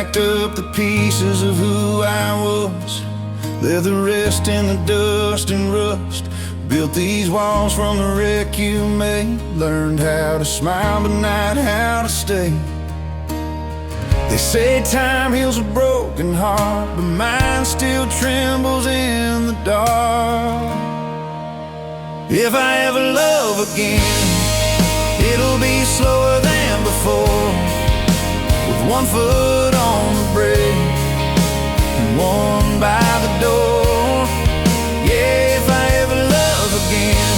packed up the pieces of who I was, left the rest in the dust and rust. Built these walls from the wreck you made, learned how to smile but not how to stay. They say time heals a broken heart, but mine still trembles in the dark. If I ever love again, it'll be slower than before, with one foot on the brake and one by the door. Yeah, if I ever love again,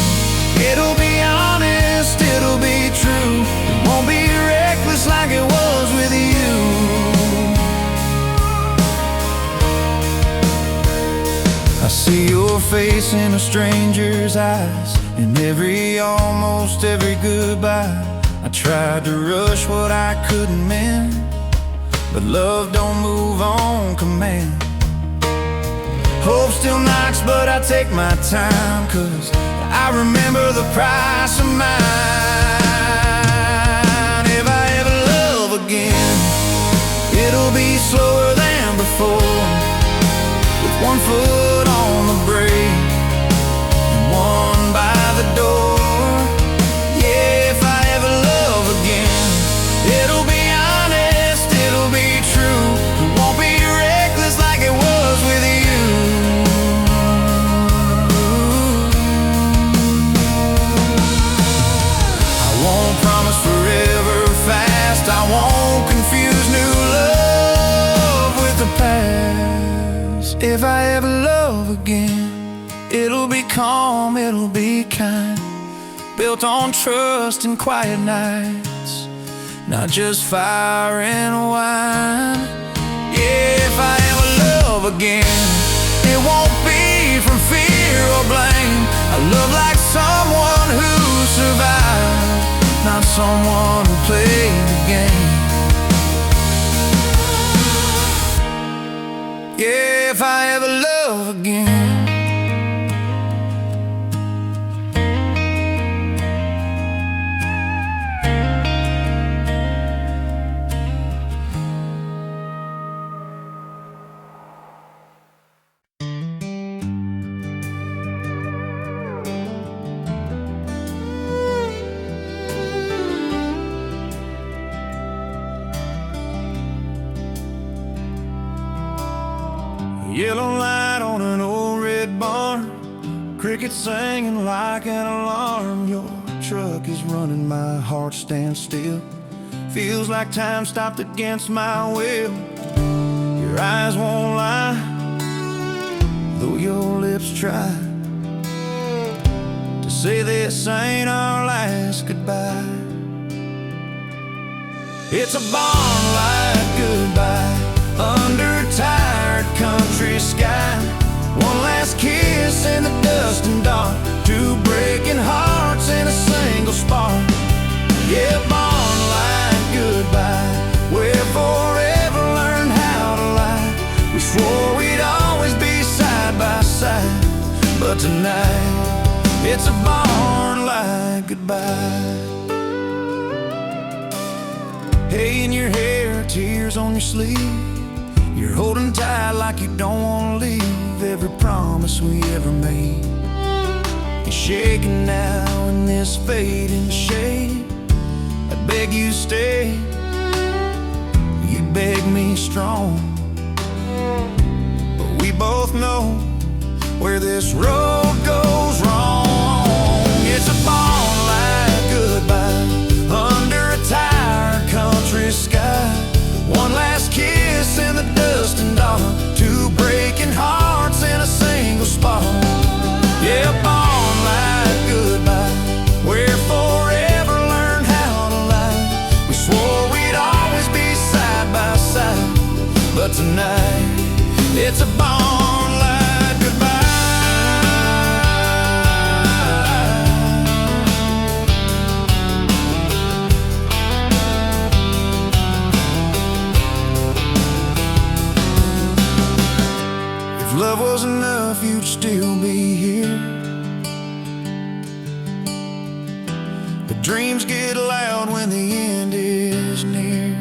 it'll be honest, it'll be true. It won't be reckless like it was with you. I see your face in a stranger's eyes, in almost every goodbye. I tried to rush what I couldn't mend, but love don't move on command. Hope still knocks, but I take my time, 'cause I remember the price of mine. If I ever love again, it'll be slower than before, with one foot on the brake and one by the door. Yeah, if I ever love again, it'll be honest, it'll be true. It won't be reckless like it was with you. I won't promise forever fast, I won't confuse new love with the past. If I ever love again, it'll be calm, it'll be kind, built on trust and quiet nights, not just fire and wine. Yeah, if I ever love again, it won't be from fear or blame. I love like someone who survived, not someone who played the game. Yeah, if I ever love again. Yellow light on an old red barn, crickets singing like an alarm. Your truck is running, my heart stands still. Feels like time stopped against my will. Your eyes won't lie, though your lips try to say this ain't our last goodbye. It's a barn-like goodbye under a tired country sky. One last kiss in the dust and dark, two breaking hearts in a single spark. Yeah, barn-like goodbye, where forever learned how to lie. We swore we'd always be side by side, but tonight it's a barn-like goodbye. Hay in your hair, tears on your sleeve, you're holding tight like you don't want to leave every promise we ever made. You're shaking now in this fading shade. I beg you stay, you beg me strong, but we both know where this road goes wrong. It's a barn-like goodbye under a tired country sky. One last kiss in the dust and dark, two breaking hearts in a single spark. Yeah, barn-like goodbye, where forever learned how to lie. We swore we'd always be side by side, but tonight it's a barn-like goodbye. Love was enough, you'd still be here. But dreams get loud when the end is near.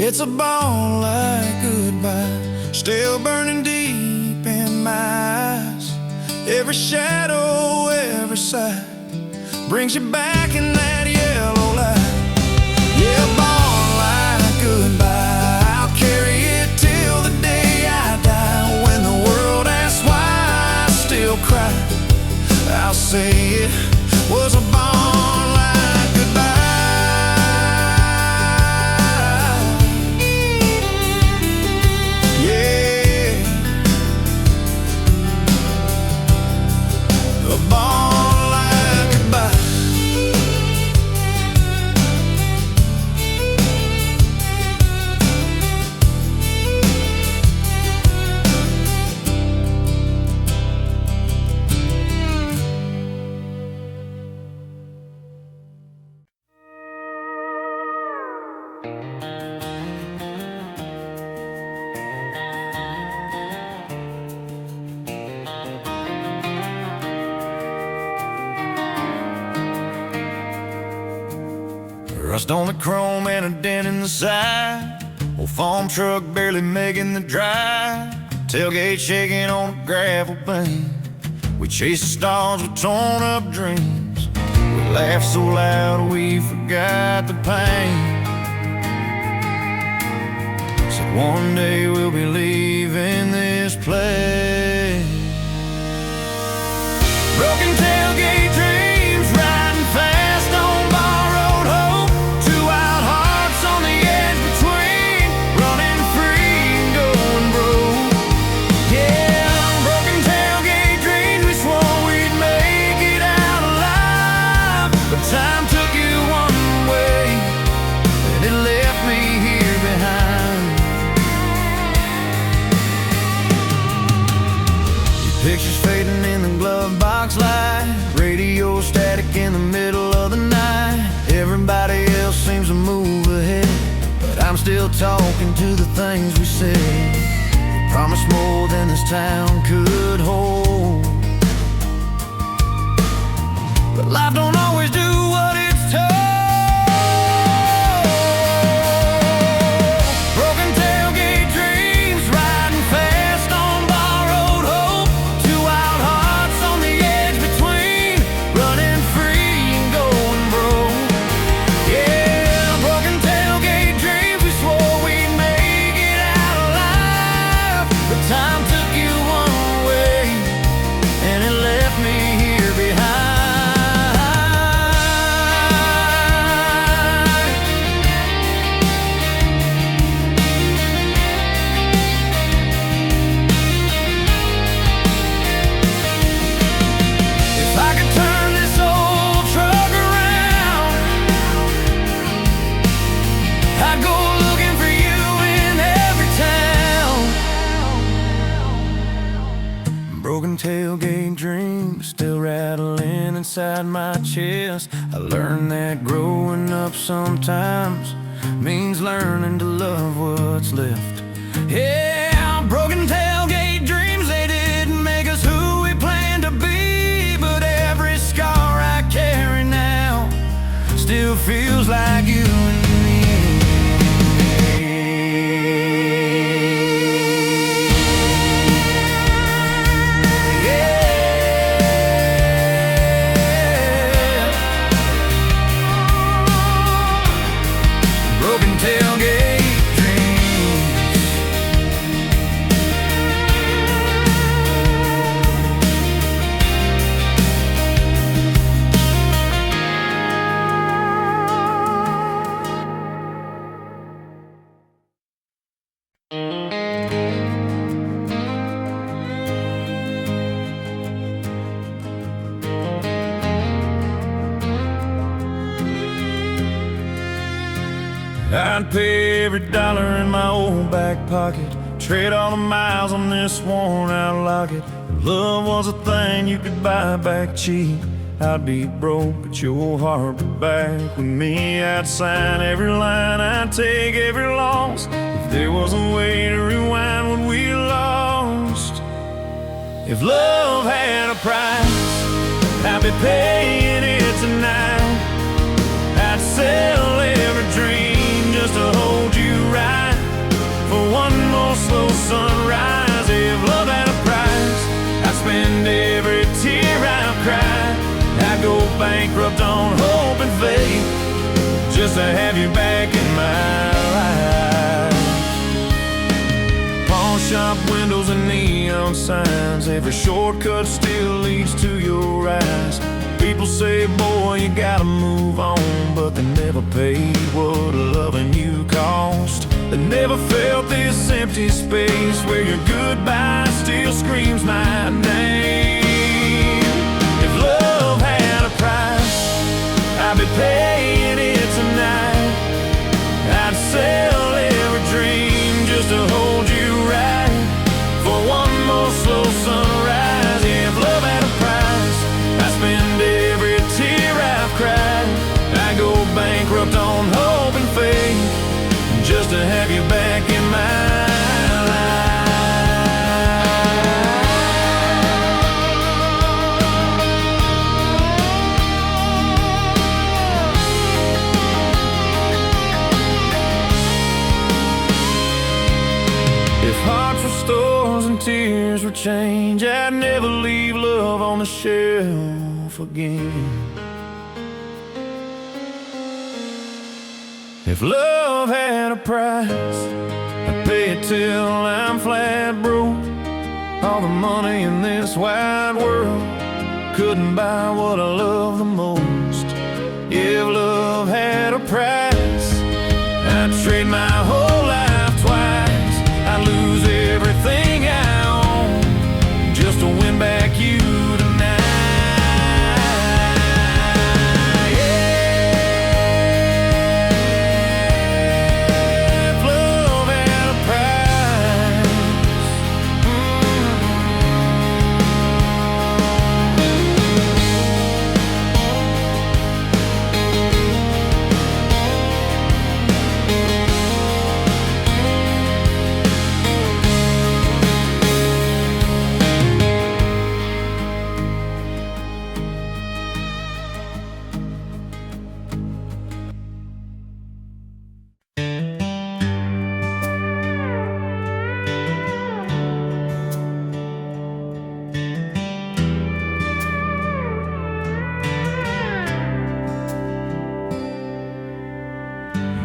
It's a ball like goodbye, still burning deep in my eyes. Every shadow, every sight brings you back in that yellow light. Yeah, a ball like goodbye, I'll carry it till the day I die. When the world asks why I still cry, I'll say it was a ball like goodbye. Rust on the chrome and a dent in the side, old farm truck barely making the drive, tailgate shaking on a gravel bank. We chased the stars with torn up dreams, we laughed so loud we forgot the pain. Said one day we'll be leaving this place. Broken tailgate dreams, riding fast on borrowed hope. Two wild hearts on the edge between, running free and going broke. Yeah, broken tailgate dreams, we swore we'd make it out alive. But time took you one way, and it left me here behind. Your pictures fading in the glove box light, radio static in the middle of the night. Everybody else seems to move ahead, but I'm still talking to the things we said. We promised more than this town could hold, but life don't always do what it's told. Broken tailgate dreams, riding fast on borrowed hope. Two wild hearts on the edge between, running free and going broke. Yeah, broken tailgate dreams, we swore we'd make it out alive. But time took you one way, and it left me here behind. If I could turn this old truck around, I'd go looking for you in every town. Broken tailgate dreams still rattling inside my chest. I learned that growing up sometimes means learning to love what's left. Yeah, broken tailgate dreams, they didn't make us who we planned to be. But every scar I carry now still feels like you and me. Yeah, broken tailgate dreams. I'd pay every dollar in my old back pocket, trade all the miles on this worn out locket. If love was a thing you could buy back cheap, I'd be broke, but your heart be back with me. I'd sign every line, I'd take every loss. If there was a way to rewind what we lost, if love had a price, I'd be paying it tonight. I'd sell every dream just to hold you right. sunrise. If love had a price, I'd spend every tear I've cried. I'd go bankrupt on hope and faith just to have you back in my life. Pawn shop windows and neon signs, every shortcut still leads to your eyes. People say, boy, you gotta move on, but they never paid what loving you cost. They never felt this empty space where your goodbye still screams my name. If love had a price, I'd be paying it tonight. I'd sell every dream just to hold you right for one more slow sunrise. If love had a price, I'd spend every tear I've cried. I'd go bankrupt on hope and faith just to have you back in my If hearts were stores and tears were change, I'd never leave love on the shelf again. If love had a price, I'd pay it till I'm flat broke. All the money in this wide world couldn't buy what I love the most. If love had a price, I'd trade my whole life twice. I'd lose everything I own just to win back you tonight.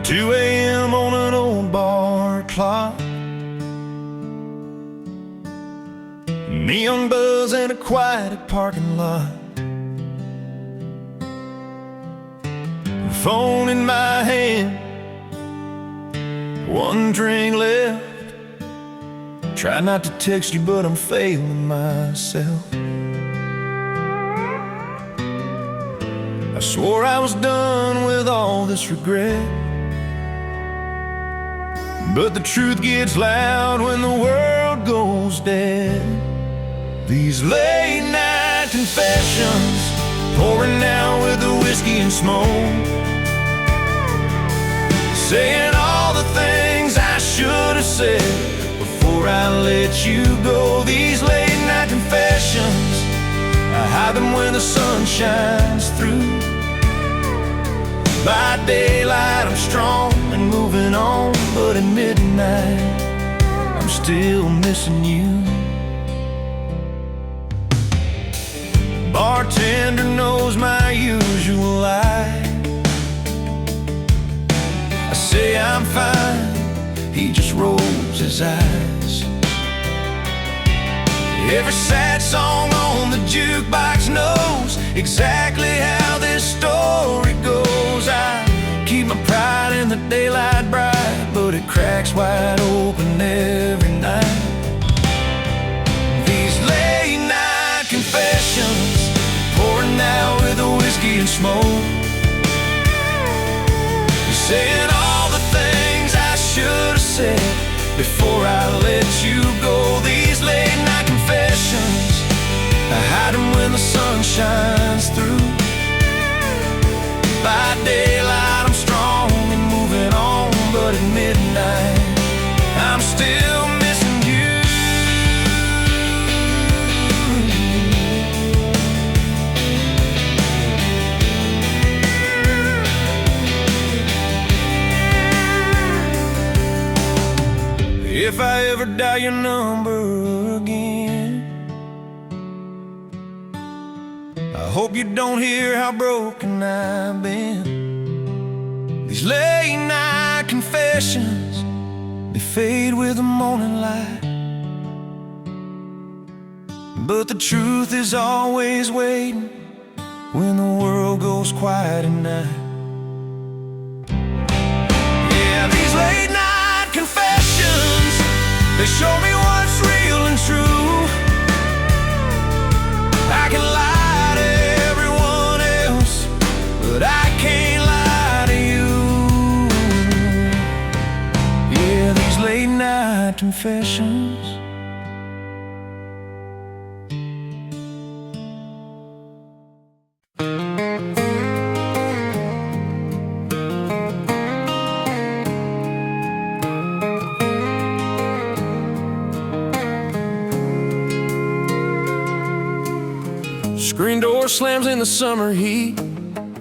Two a.m. on an old bar clock, neon buzz in a quiet parking lot, phone in my hand, one drink left. Try not to text you, but I'm failing myself. I swore I was done with all this regret, but the truth gets loud when the world goes dead. These late night confessions pouring out with the whiskey and smoke, saying all the things I should have said before I let you go. These late night confessions, I hide them when the sun shines through. By daylight I'm strong and moving on, but at midnight I'm still missing you. Bartender knows my usual lie. I say I'm fine, he just rolls his eyes. Every sad song on the jukebox knows exactly how this story goes. I keep my pride in the daylight bright, but it cracks wide open every night. These late night confessions pouring out with the whiskey and smoke, saying all the things I should have said before I let you go. These late night confessions, I hide them when the sun shines through. By daylight I'm strong and moving on, but at midnight I'm still I ever dial your number again. I hope you don't hear how broken I've been. These late night confessions, they fade with the morning light. But the truth is always waiting when the world goes quiet at night. Yeah, these late night confessions, they show me what's real and true. I can lie to everyone else, but I can't lie to you. Yeah, these late night confessions. Screen door slams in the summer heat,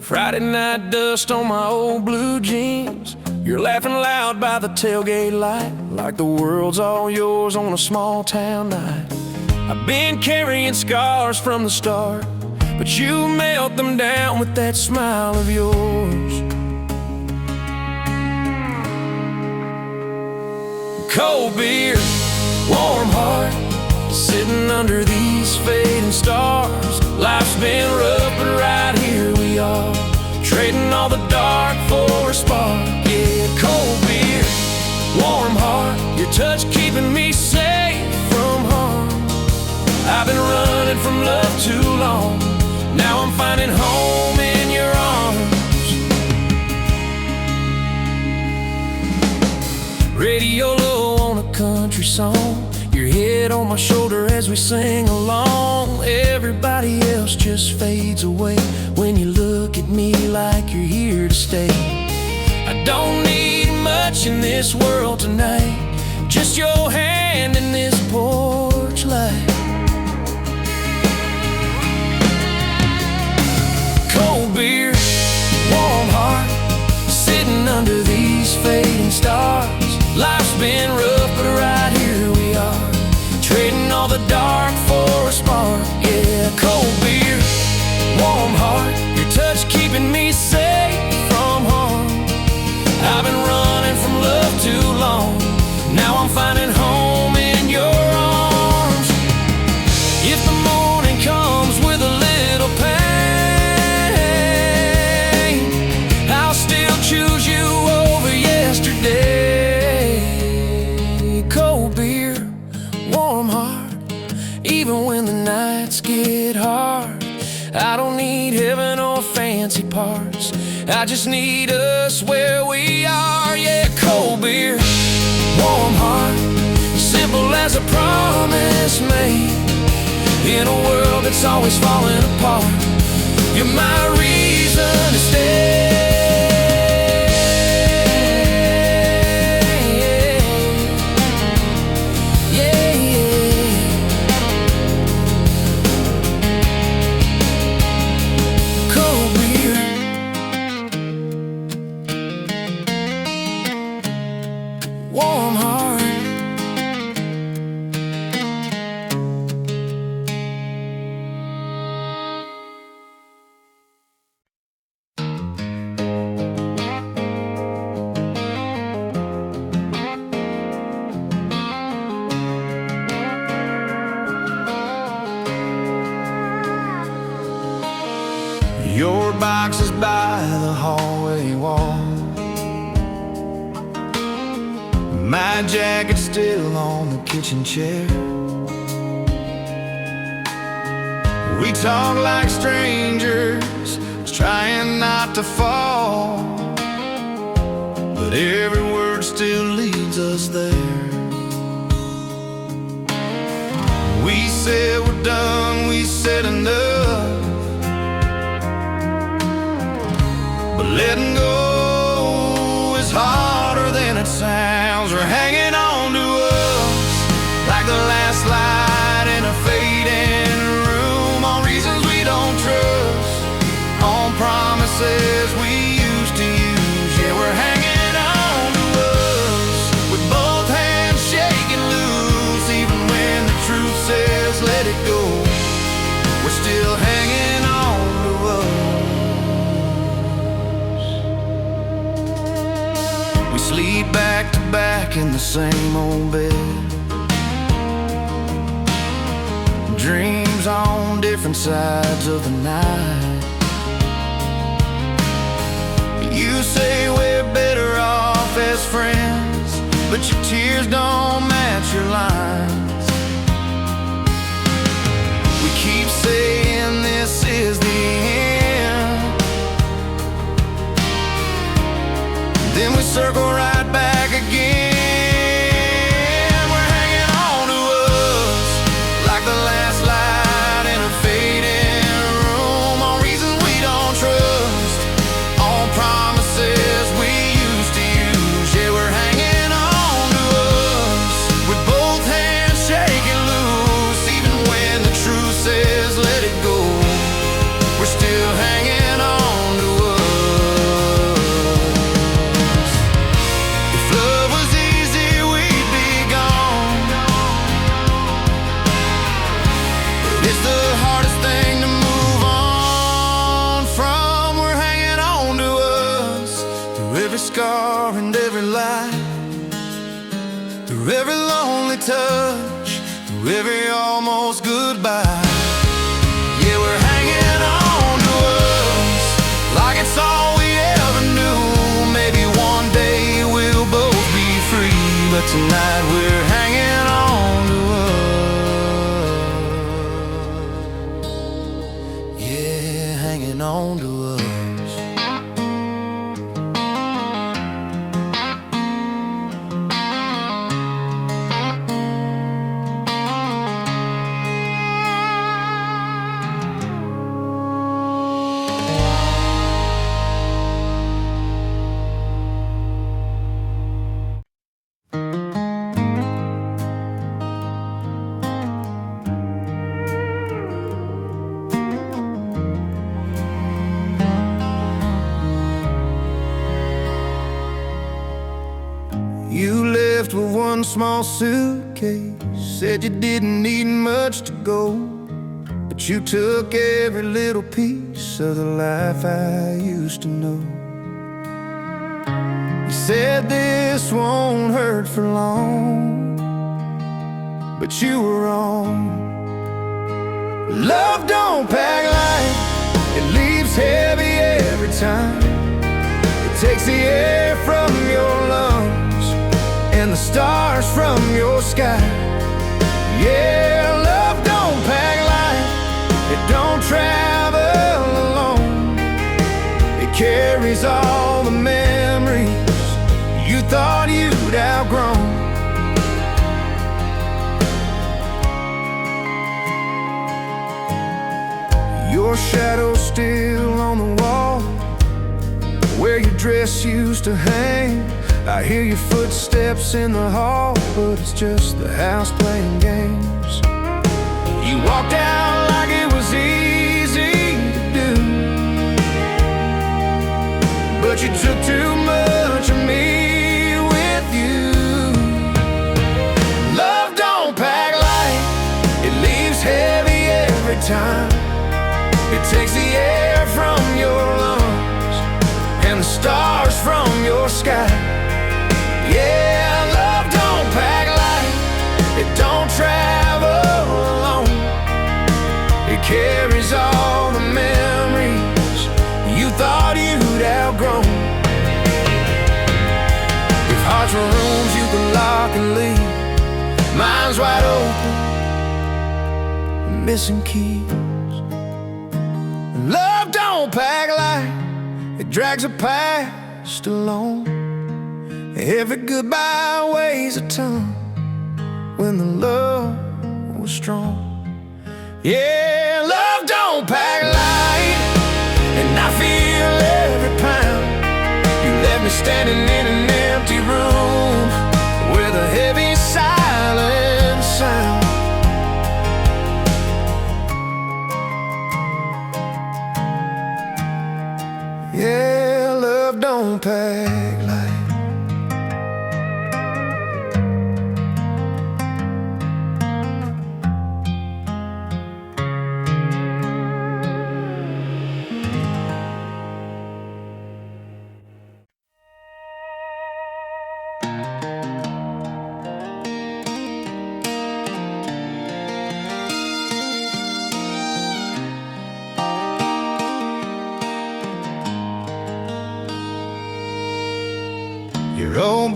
Friday night dust on my old blue jeans. You're laughing loud by the tailgate light, like the world's all yours on a small town night. I've been carrying scars from the start, but you melt them down with that smile of yours. Cold beer, warm heart, sitting under these fading stars. Life's been rough, but right here we are, trading all the dark for a spark. Yeah, cold beer, warm heart, your touch keeping me safe from harm. I've been running from love too long, now I'm finding home in your arms. Radio low on a country song, your head on my shoulder as we sing along. Everybody else just fades away when you look at me like you're here to stay. I don't need much in this world tonight, just your hand in this porch light. Cold beer, warm heart, sitting under these fading stars. Life's been rough, but right here we are, trading all the dark for a spark. Yeah, cold beer, warm heart, your touch keeping me safe from harm. I've been running from love too long, now I'm finding home in your arms. If the morning comes with a little pain, I'll still choose you over yesterday. Cold beer, warm heart, even when the nights get hard. I don't need heaven or fancy parts, I just need us where we are. Yeah, cold beer, warm heart, simple as a promise made. In a world that's always falling apart, you're my reason to stay. Warm heart, your box is by the hallway wall, my jacket's still on the kitchen chair. We talk like strangers, trying not to fall, but every word still leads us there. We said we're done, we said enough, but letting go is harder than it sounds. We're hanging on to us like the last light in a fading room, on reasons we don't trust, on promises we used to use. Yeah, we're hanging on to us with both hands shaking same old bed. Dreams on different sides of the night. You say we're better off as friends, but your tears don't match your lines. We keep saying this is the end, then we circle right back again. We're hanging on to us like the last light in a fading room, on reasons we don't trust, on promises we used to use. Yeah, we're hanging on to us with both hands shaking loose, even when the truth says let it go. We're still hanging on to us. If love was easy, we'd be gone, but it's the hardest thing to move on from. We're hanging on to us through every scar and every lie, through every lonely touch, through every almost goodbye. Yeah, we're hanging on to us like it's all we ever knew. Maybe one day we'll both be free, but tonight we're hanging on to us. Yeah, hanging on to us. You left with one small suitcase, said you didn't need much to go, but you took every little piece of the life I used to know. You said this won't hurt for long, but you were wrong. Love don't pack light, it leaves heavy every time. It takes the air from your lungs and the stars from your sky. Yeah, love don't pack light, it don't travel alone. It carries all the memories you thought you'd outgrown. Your shadow's still on the wall where your dress used to hang. I hear your footsteps in the hall, but it's just the house playing games. You walked out like it was easy to do, but you took too much of me with you. Love don't pack light, it leaves heavy every time. It takes the air from your lungs and the stars from your sky. Yeah, love don't pack light, it don't travel alone. It carries all the memories you thought you'd outgrown. If hearts were rooms you could lock and leave, mine's wide open, missing keys. Love don't pack light, it drags a past along. Every goodbye weighs a ton when the love was strong. Yeah, love don't pack light, and I feel every pound. You left me standing in an empty room with a heavy silent sound. Yeah, love don't pack light.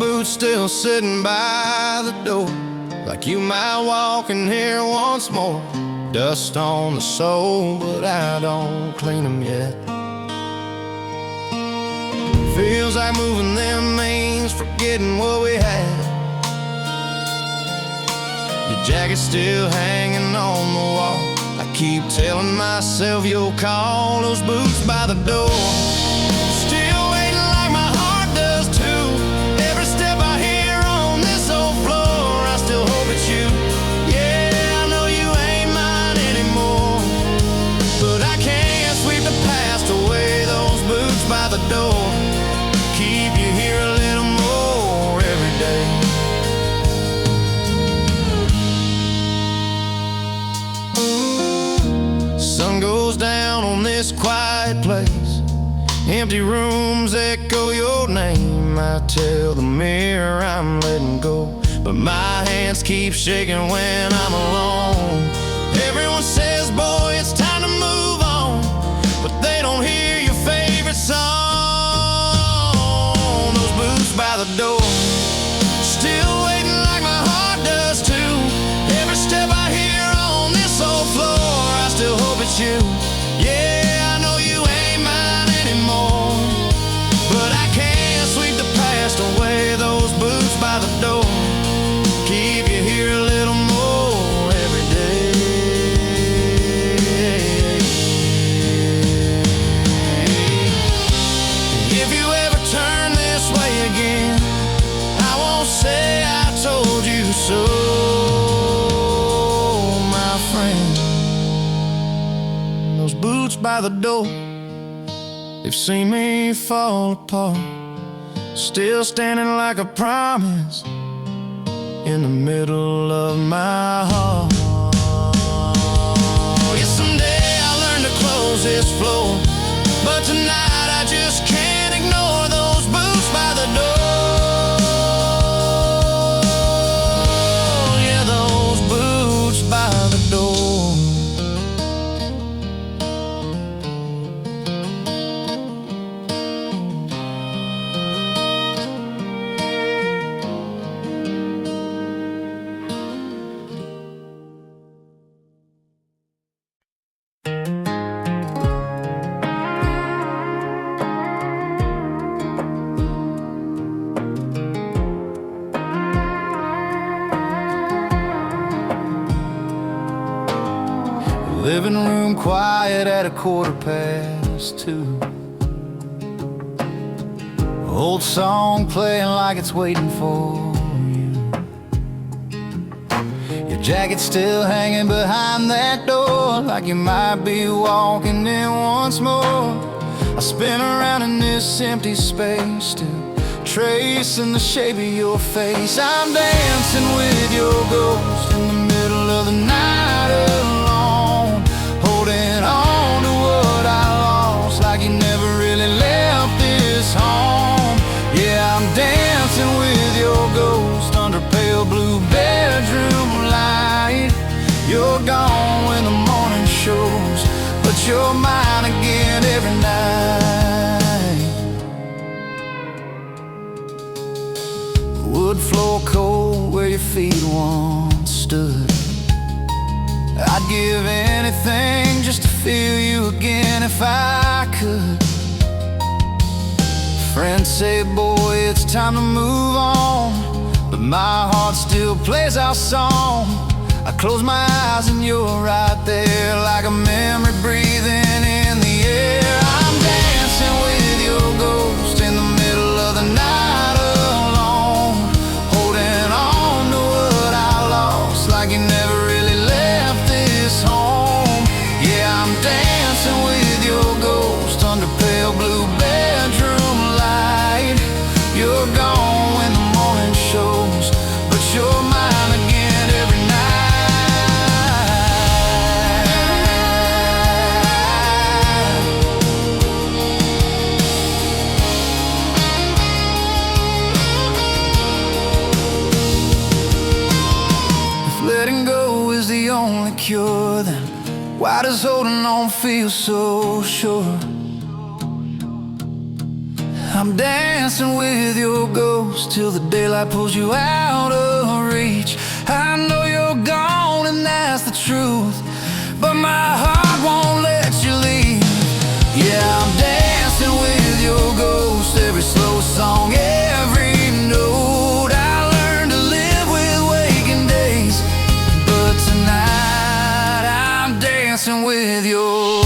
boots still sitting by the door, like you might walk in here once more. Dust on the sole, but I don't clean them yet. Feels like moving them means forgetting what we had. Your jacket's still hanging on the wall. I keep telling myself you'll call those boots by the door. Still waiting like my heart does too. Every step I hear on this old floor, I still hope it's you. Yeah, I know you ain't mine anymore, but I can't sweep the past away. Those boots by the door keep you here a little more every day. Sun goes down on this quiet place. Empty rooms echo your name. I tell the mirror I'm letting go, but my hands keep shaking when I'm alone. Everyone says, boy, it's time to move on, but they don't hear your favorite song. Those boots by the door, still waiting like my heart does too. Every step I hear on this old floor, I still hope it's you. Yeah, I know you ain't mine anymore, but I can't sweep the past away. Those boots by the door keep you here a little more every day. If you ever turn this way again, I won't say I told you so, my friend. Those boots by the door, they've seen me fall apart, still standing like a promise in the middle of my heart. Yeah, someday I'll learn to close this floor, but tonight I just can't ignore those boots by the door. Yeah, those boots by the door. Living room quiet at 2:15. Old song playing like it's waiting for you. Your jacket still hanging behind that door, like you might be walking in once more. I spin around in this empty space, still tracing the shape of your face. I'm dancing with your ghost in the middle of the night alone, holding on to what I lost, like you never really left this home. Yeah, I'm dancing with your ghost under pale blue bedroom light. You're gone when the morning shows, but you're mine again every night. Wood floor cold where your feet once stood. I'd give anything just to feel you again if I could. Friends say, boy, it's time to move on, but my heart still plays our song. I close my eyes and you're right there, like a memory breathing in the air. I'm dancing with your ghost in the middle of the night alone, holding on to what I lost, like you never really left this home. Yeah, I'm dancing with your ghost under pale blue bedroom light. You're gone when the morning shows, but you're mine again every night. If letting go is the only cure, then why does holding on feel so sure? I'm dancing with your ghost till the daylight pulls you out of reach. I know you're gone and that's the truth, but my heart won't let you leave. Yeah, I'm dancing with your ghost, every slow song, every note. I learned to live with waking days, but tonight I'm dancing with your